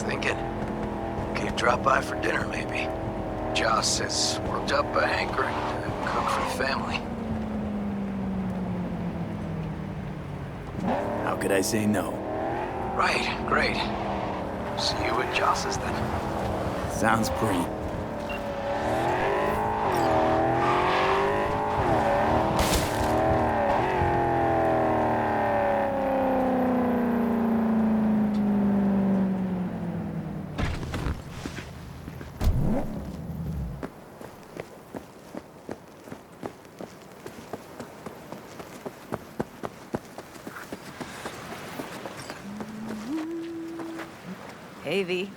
thinking could drop by for dinner, maybe. Joss has worked up a hankering to cook for the family. How could I say no? Right, great. See you at Joss's then. Sounds pretty. Hey, V.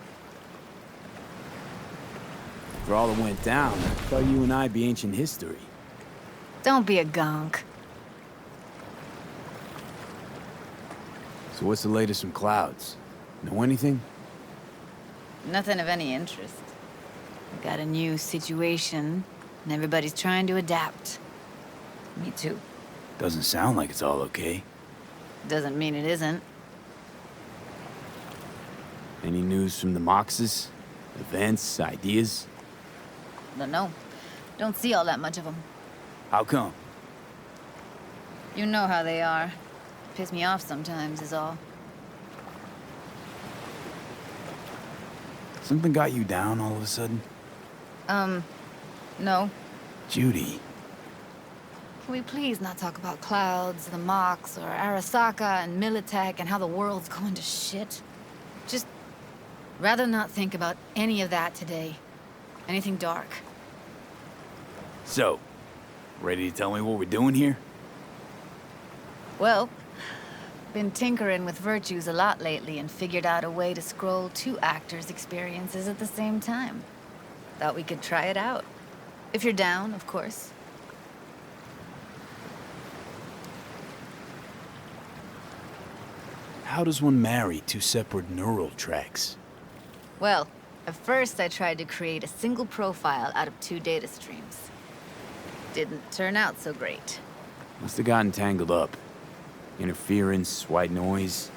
For all that went down, I thought you and I'd be ancient history. Don't be a gonk. So what's the latest from Clouds? Know anything? Nothing of any interest. We got a new situation, and everybody's trying to adapt. Me too. Doesn't sound like it's all okay. Doesn't mean it isn't. Any news from the Moxes? Events, ideas? Don't know. Don't see all that much of them. How come? You know how they are. Piss me off sometimes is all. Something got you down all of a sudden? No. Judy. Can we please not talk about Clouds, the Mox, or Arasaka and Militech and how the world's going to shit? Just rather not think about any of that today. Anything dark. So, ready to tell me what we're doing here? Well, been tinkering with virtues a lot lately and figured out a way to scroll two actors' experiences at the same time. Thought we could try it out. If you're down, of course. How does one marry two separate neural tracks? Well, at first I tried to create a single profile out of two data streams. Didn't turn out so great. Must have gotten tangled up. Interference, white noise.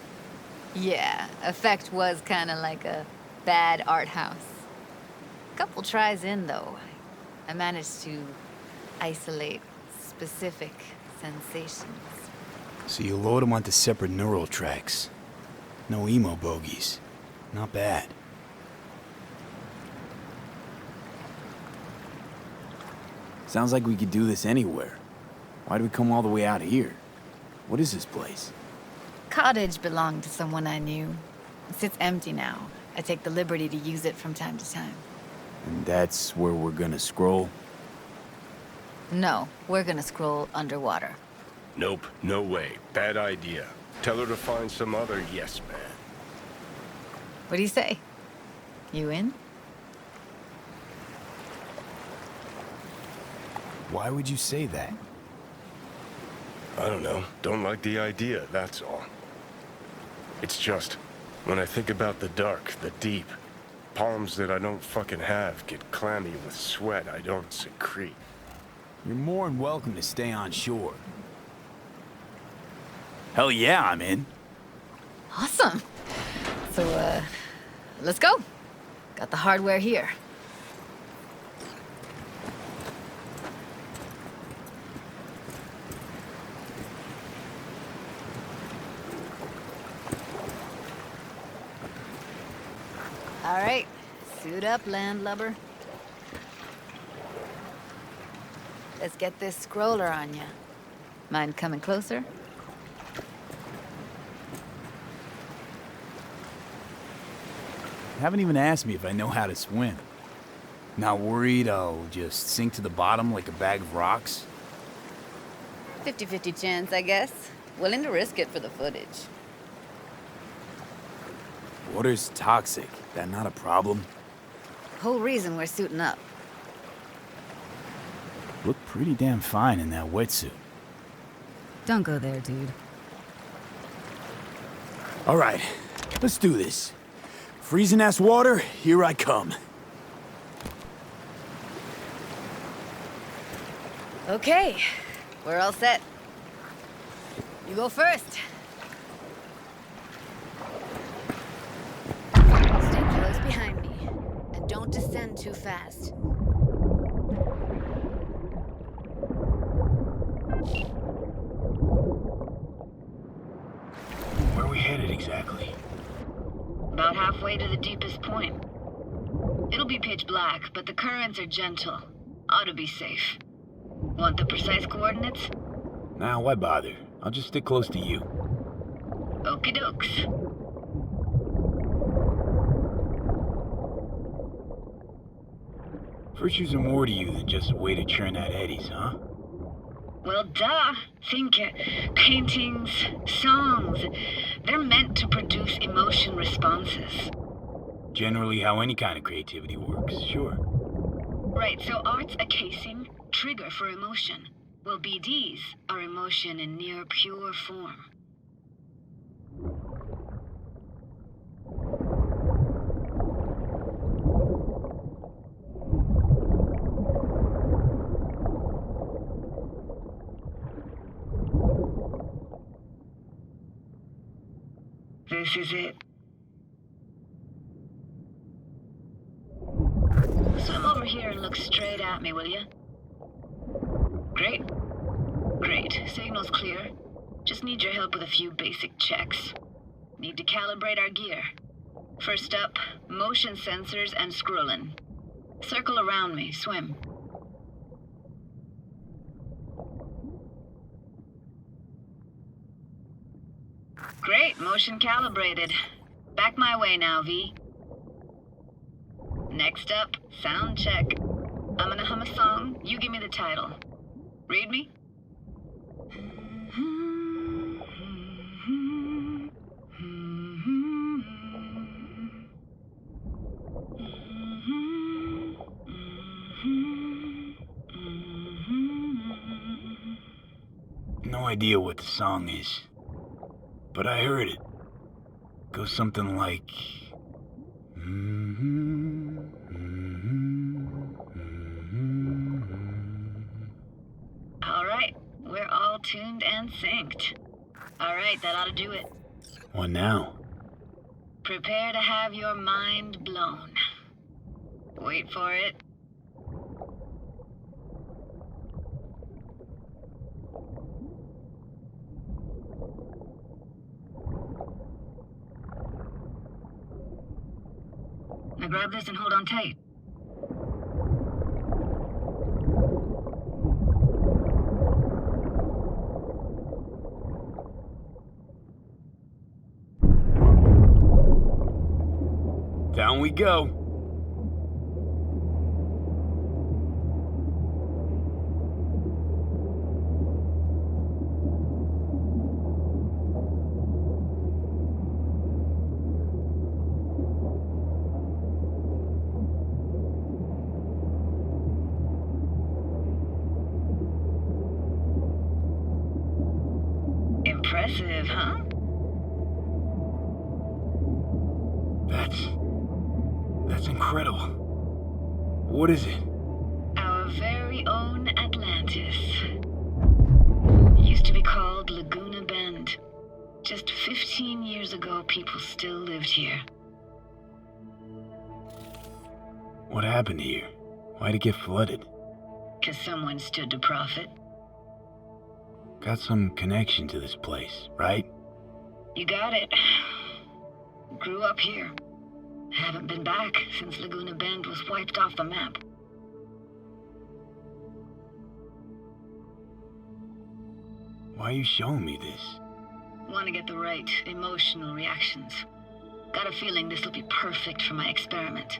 Yeah, effect was kinda like a bad art house. Couple tries in, though, I managed to isolate specific sensations. So you load them onto separate neural tracks. No emo bogies. Not bad. Sounds like we could do this anywhere. Why do we come all the way out here? What is this place? Cottage belonged to someone I knew. It sits empty now. I take the liberty to use it from time to time. And that's where we're gonna scroll? No, we're gonna scroll underwater. Nope, no way. Bad idea. Tell her to find some other yes man. What do you say? You in? Why would you say that? I don't know. Don't like the idea, that's all. It's just, when I think about the dark, the deep, palms that I don't fucking have get clammy with sweat I don't secrete. You're more than welcome to stay on shore. Hell yeah, I'm in. Awesome. So, let's go. Got the hardware here. All right, suit up, landlubber. Let's get this scroller on ya. Mind coming closer? You haven't even asked me if I know how to swim. Not worried I'll just sink to the bottom like a bag of rocks? 50-50 chance, I guess. Willing to risk it for the footage. Water's toxic. That not a problem? Whole reason we're suiting up. Look pretty damn fine in that wetsuit. Don't go there, dude. All right, let's do this. Freezing ass water, here I come. Okay, we're all set. You go first. Stay run too fast. Where are we headed exactly? About halfway to the deepest point. It'll be pitch black, but the currents are gentle. Ought to be safe. Want the precise coordinates? Nah, why bother? I'll just stick close to you. Okie dokes. Virtues are more to you than just a way to churn out eddies, huh? Well, duh. Think paintings, songs. They're meant to produce emotion responses. Generally how any kind of creativity works, sure. Right, so art's a casing, trigger for emotion. Well, BDs are emotion in near pure form. This is it. Swim over here and look straight at me, will you? Great. Great. Signal's clear. Just need your help with a few basic checks. Need to calibrate our gear. First up, motion sensors and scrolling. Circle around me. Swim. Great. Motion calibrated. Back my way now, V. Next up, sound check. I'm gonna hum a song. You give me the title. Read me? No idea what the song is, but I heard it. Goes something like... All right, we're all tuned and synced. All right, that ought to do it. What now? Prepare to have your mind blown. Wait for it. Now grab this and hold on tight. Down we go. Impressive, huh? That's incredible. What is it? Our very own Atlantis. Used to be called Laguna Bend. Just 15 years ago, people still lived here. What happened here? Why'd it get flooded? 'Cause someone stood to profit. Got some connection to this place, right? You got it. Grew up here. Haven't been back since Laguna Bend was wiped off the map. Why are you showing me this? Want to get the right emotional reactions. Got a feeling this will be perfect for my experiment.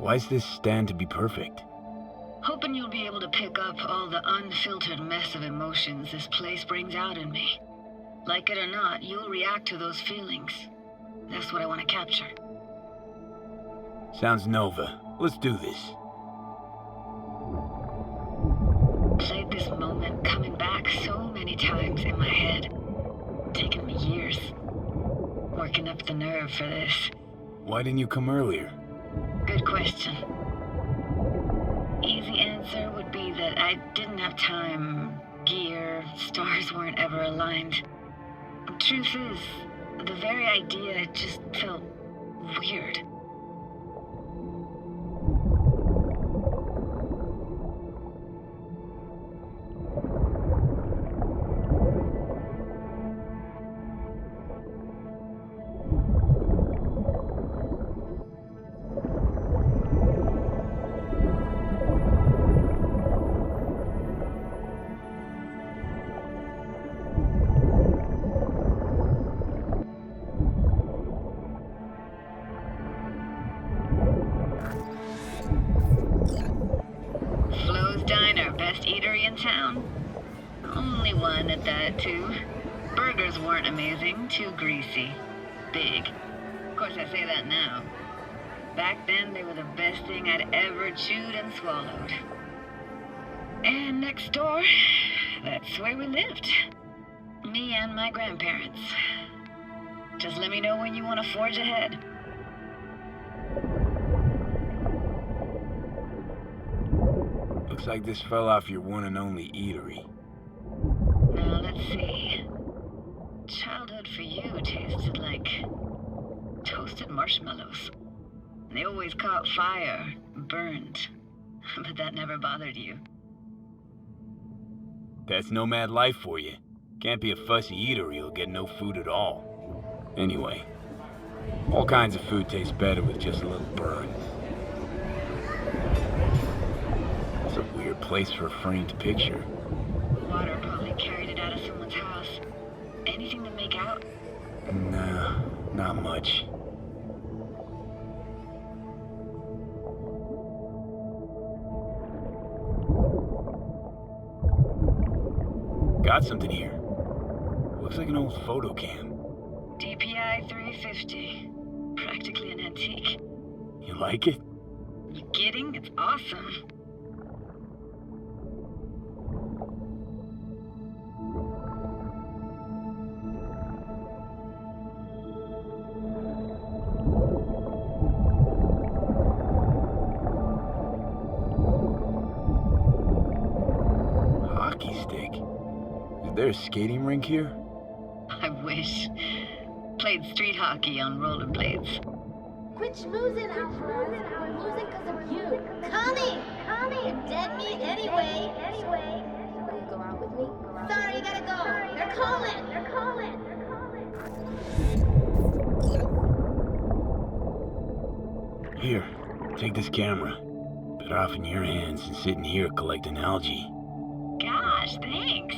Why's this stand to be perfect? Hoping you'll be able to pick up all the unfiltered mess of emotions this place brings out in me. Like it or not, you'll react to those feelings. That's what I want to capture. Sounds Nova. Let's do this. Played this moment coming back so many times in my head. Taken me years. Working up the nerve for this. Why didn't you come earlier? Good question. Easy answer would be that I didn't have time, gear, stars weren't ever aligned. Truth is, the very idea just felt weird. Best eatery in town. Only one at that, too. Burgers weren't amazing, too greasy. Big. Of course, I say that now. Back then, they were the best thing I'd ever chewed and swallowed. And next door, that's where we lived. Me and my grandparents. Just let me know when you want to forge ahead. Looks like this fell off your one and only eatery. Now, let's see. Childhood for you tasted like toasted marshmallows. They always caught fire, burned. But that never bothered you. That's nomad life for you. Can't be a fussy eater, you'll get no food at all. Anyway, all kinds of food tastes better with just a little burn. It's a weird place for a framed picture. Water probably carried it out of someone's house. Anything to make out? Nah, not much. Got something here. Looks like an old photo cam. DPI 350. Practically an antique. You like it? You kidding? It's awesome. Hockey stick? Is there a skating rink here? I wish. Played street hockey on rollerblades. Quit schmoozing, Alfred. We're losing because of you. Connie! You're dead meat anyway. Will you go out with me? Sorry, you gotta go. They're calling. Here, take this camera. Better off in your hands than sitting here collecting algae. Gosh, thanks.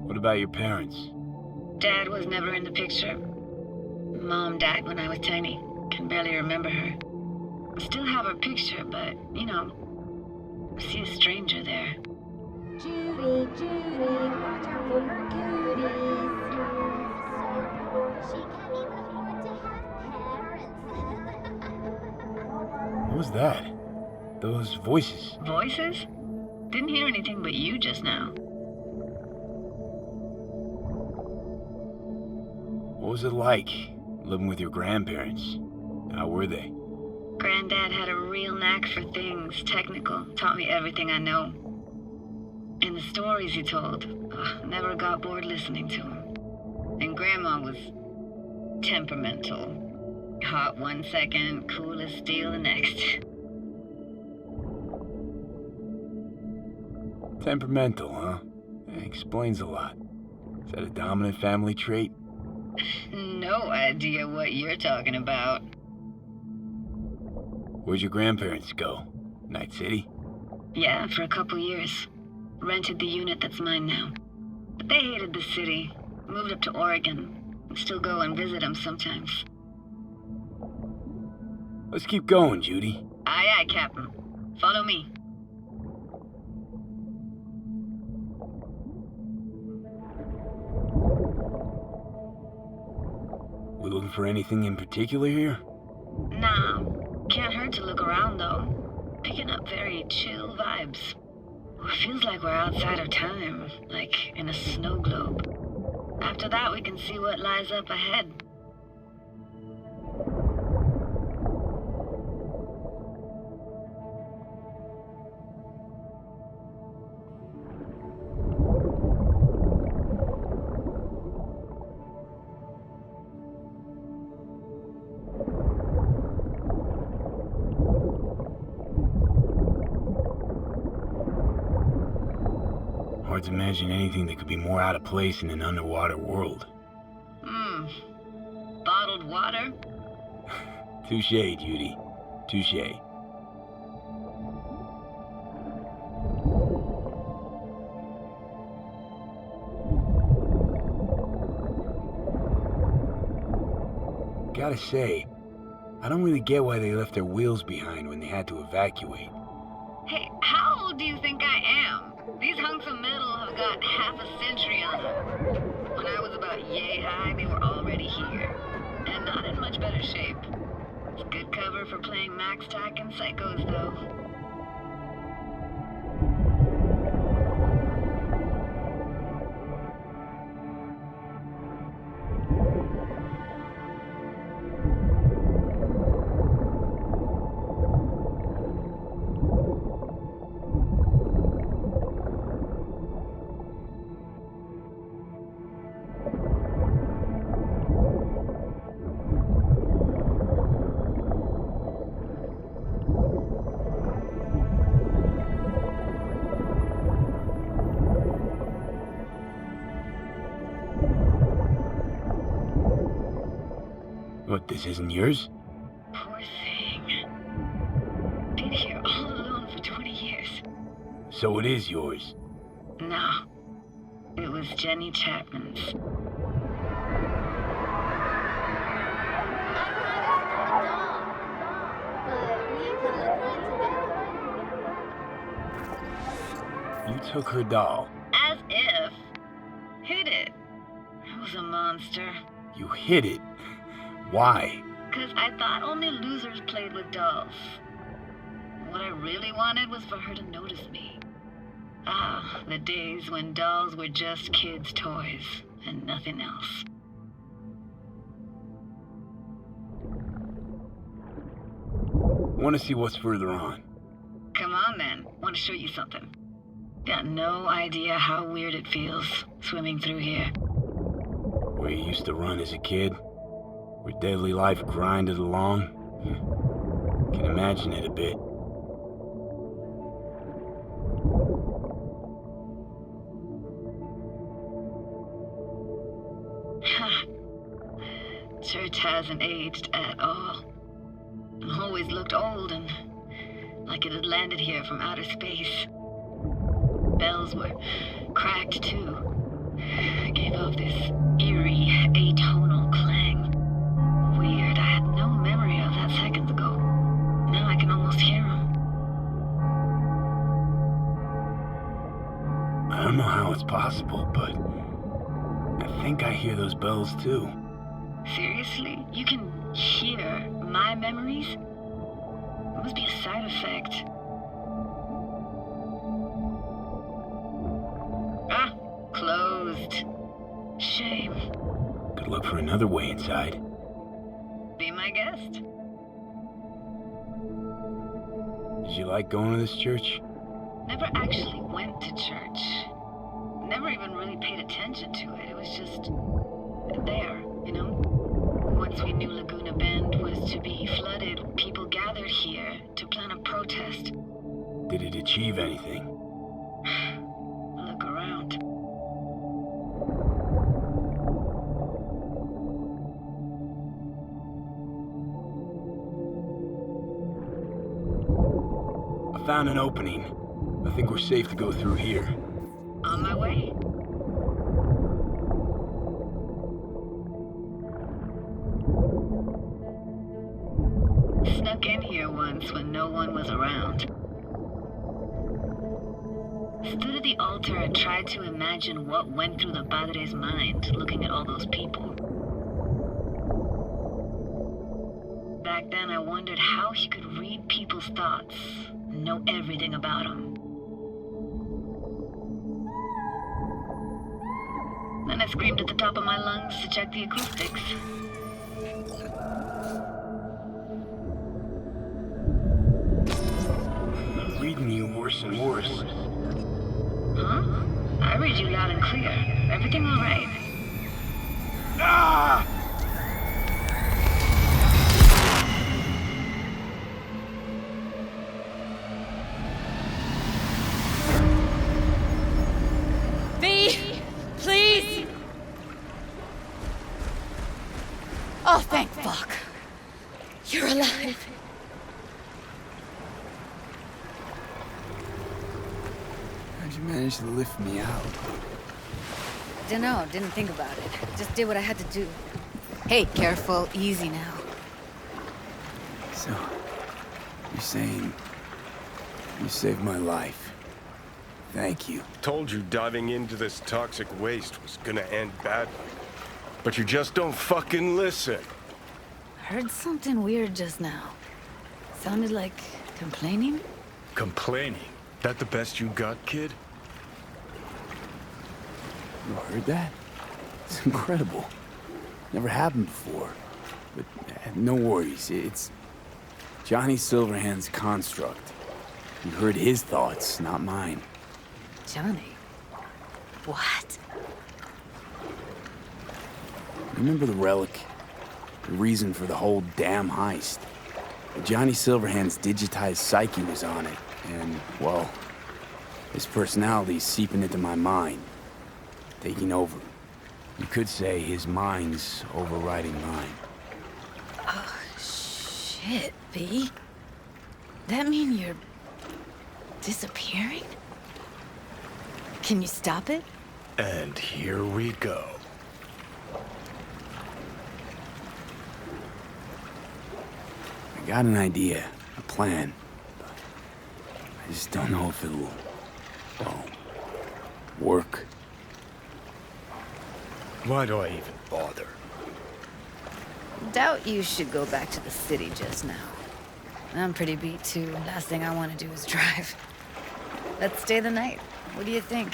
What about your parents? Dad was never in the picture. Mom died when I was tiny. Can barely remember her. Still have her picture, but, you know, I see a stranger there. Judy, watch out for her cuties. She can't even afford to have parents. What was that? Those voices. Voices? Didn't hear anything but you just now. What was it like, living with your grandparents? How were they? Granddad had a real knack for things technical. Taught me everything I know. And the stories he told, never got bored listening to him. And Grandma was temperamental. Hot one second, cool as steel the next. Temperamental, huh? Explains a lot. Is that a dominant family trait? No idea what you're talking about. Where'd your grandparents go? Night City? Yeah, for a couple years. Rented the unit that's mine now. But they hated the city. Moved up to Oregon. Still go and visit them sometimes. Let's keep going, Judy. Aye, aye, Captain. Follow me. We looking for anything in particular here? Nah. Can't hurt to look around, though. Picking up very chill vibes. Feels like we're outside of time, like in a snow globe. After that, we can see what lies up ahead. Crowds imagine anything that could be more out of place in an underwater world. Bottled water? Touche, Judy. Touche. Gotta say, I don't really get why they left their wheels behind when they had to evacuate. Hey, how old do you think I am? These hunks of metal have got half a century on them. When I was about yay high, they were already here. And not in much better shape. It's good cover for playing Max Tack and Psychos, though. What, this isn't yours? Poor thing. Been here all alone for 20 years. So it is yours. No. It was Jenny Chapman's. You took her doll. As if. Hid it. I was a monster. You hid it. Why? 'Cause I thought only losers played with dolls. What I really wanted was for her to notice me. Ah, the days when dolls were just kids' toys and nothing else. Want to see what's further on? Come on then, want to show you something. Got no idea how weird it feels swimming through here. Where you used to run as a kid? Where daily life grinded along? Can imagine it a bit. Church hasn't aged at all. Always looked old and like it had landed here from outer space. Bells were cracked too. Gave off this eerie, atonal clang. Weird, I had no memory of that seconds ago. Now I can almost hear them. I don't know how it's possible, but I think I hear those bells too. Seriously? You can hear my memories? It must be a side effect. Ah, closed. Shame. Could look for another way inside. Be my guest. Did you like going to this church? Never actually went to church. Never even really paid attention to it. It was just there, you know? Once we knew Laguna Bend was to be flooded, people gathered here to plan a protest. Did it achieve anything? Look around. I found an opening. I think we're safe to go through here. On my way. Snuck in here once when no one was around. Stood at the altar and tried to imagine what went through the Padre's mind looking at all those people. Back then I wondered how he could read people's thoughts and know everything about them. Then I screamed at the top of my lungs to check the acoustics. I'm reading you worse and worse. Huh? I read you loud and clear. Everything all right? Ah! Oh, thank fuck. You're alive. How'd you manage to lift me out? Dunno, didn't think about it. Just did what I had to do. Hey, careful, easy now. So, you're saying you saved my life. Thank you. Told you diving into this toxic waste was gonna end badly. But you just don't fucking listen. Heard something weird just now. Sounded like complaining? Complaining? That the best you got, kid? You heard that? It's incredible. Never happened before. But no worries, it's Johnny Silverhand's construct. You heard his thoughts, not mine. Johnny? What? Remember the relic? The reason for the whole damn heist. Johnny Silverhand's digitized psyche was on it, and, well, his personality's seeping into my mind. Taking over. You could say his mind's overriding mine. Oh, shit, B. That mean you're disappearing? Can you stop it? And here we go. I got an idea, a plan. I just don't know if it'll, well, work. Why do I even bother? Doubt you should go back to the city just now. I'm pretty beat too. Last thing I want to do is drive. Let's stay the night. What do you think?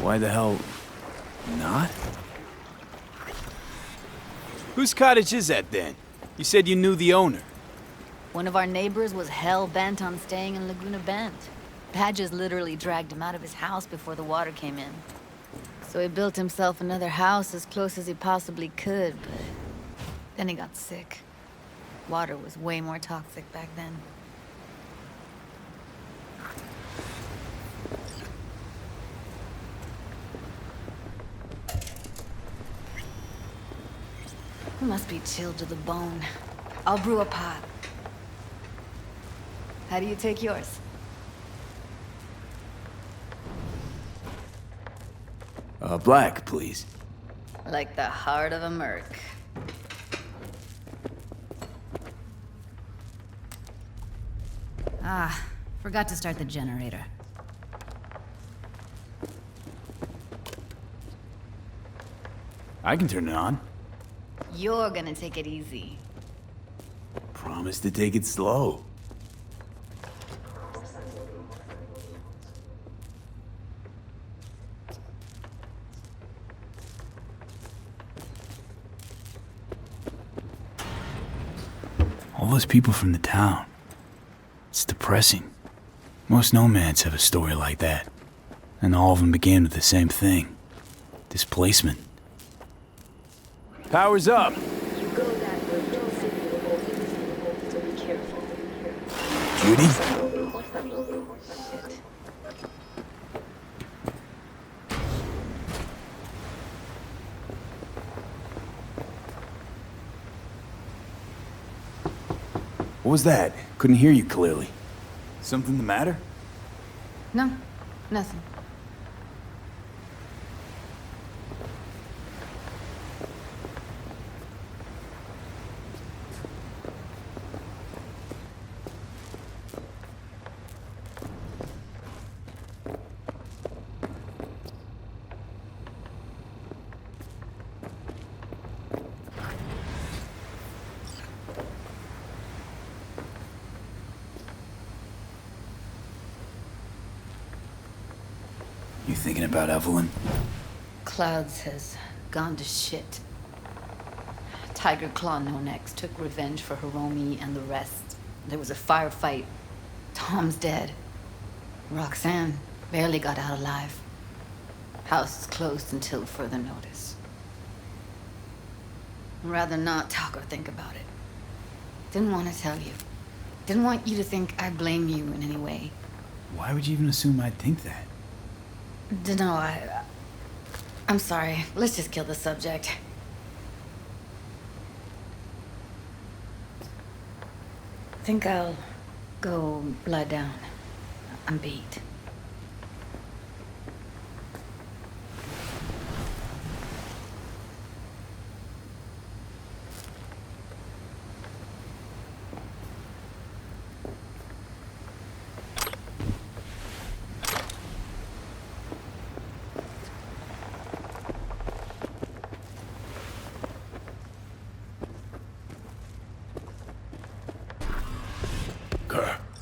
Why the hell not? Whose cottage is that then? You said you knew the owner. One of our neighbors was hell-bent on staying in Laguna Bend. Badges literally dragged him out of his house before the water came in. So he built himself another house as close as he possibly could, but then he got sick. Water was way more toxic back then. He must be chilled to the bone. I'll brew a pot. How do you take yours? Black, please. Like the heart of a merc. Ah, forgot to start the generator. I can turn it on. You're gonna take it easy. Promise to take it slow. All those people from the town. It's depressing. Most nomads have a story like that. And all of them began with the same thing. Displacement. Power's up. You go that way to the city of Wrocław, so be careful. Judy? What was that? Couldn't hear you clearly. Something the matter? No, nothing. You thinking about Evelyn? Clouds has gone to shit. Tiger Claw No Next took revenge for Hiromi and the rest. There was a firefight. Tom's dead. Roxanne barely got out alive. House is closed until further notice. I'd rather not talk or think about it. Didn't want to tell you. Didn't want you to think I blame you in any way. Why would you even assume I'd think that? Dunno, I'm sorry. Let's just kill the subject. Think I'll go lie down. I'm beat.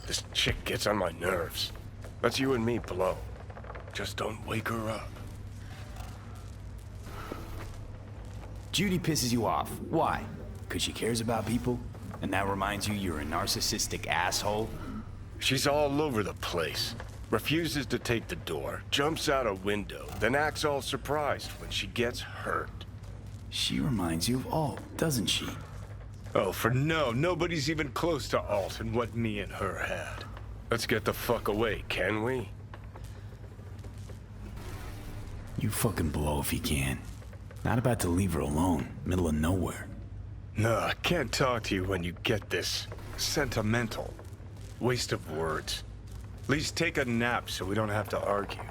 This chick gets on my nerves. That's you and me, below. Just don't wake her up. Judy pisses you off. Why? Because she cares about people? And that reminds you you're a narcissistic asshole? She's all over the place. Refuses to take the door, jumps out a window, then acts all surprised when she gets hurt. She reminds you of Alt, doesn't she? Oh, for no. Nobody's even close to Alt and what me and her had. Let's get the fuck away, can we? You fucking blow if you can. Not about to leave her alone, middle of nowhere. No, I can't talk to you when you get this sentimental. Waste of words. At least take a nap so we don't have to argue.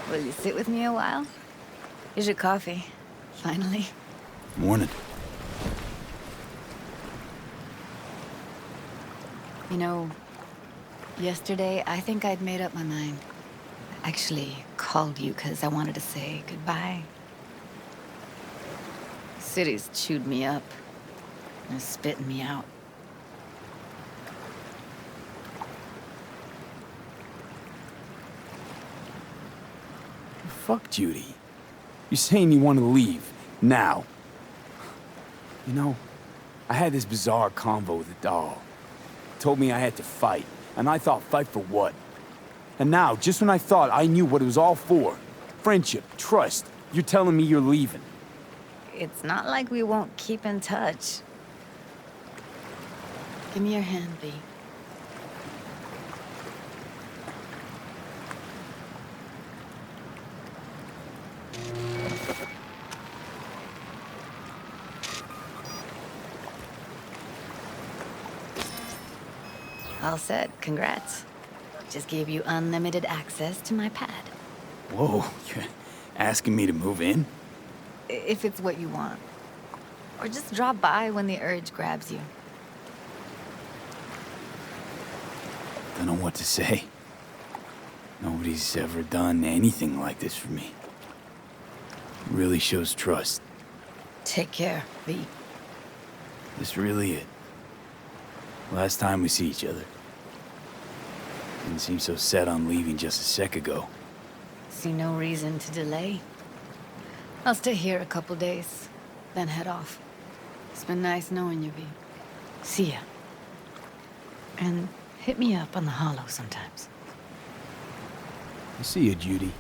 Will you sit with me a while? Here's your coffee. Finally. Morning. You know, yesterday I think I'd made up my mind. I actually called you because I wanted to say goodbye. City's chewed me up and is spitting me out. Fuck Judy. You're saying you want to leave. Now. You know, I had this bizarre convo with the doll. Told me I had to fight. And I thought, fight for what? And now, just when I thought I knew what it was all for, friendship, trust, you're telling me you're leaving. It's not like we won't keep in touch. Give me your hand, B. All set. Congrats. Just gave you unlimited access to my pad. Whoa, you're asking me to move in? If it's what you want. Or just drop by when the urge grabs you. Don't know what to say. Nobody's ever done anything like this for me. Really shows trust. Take care, V. This really it. Last time we see each other. Didn't seem so set on leaving just a sec ago. See no reason to delay. I'll stay here a couple days. then head off. It's been nice knowing you, V. See ya. And hit me up on the holo sometimes. I'll see you, Judy.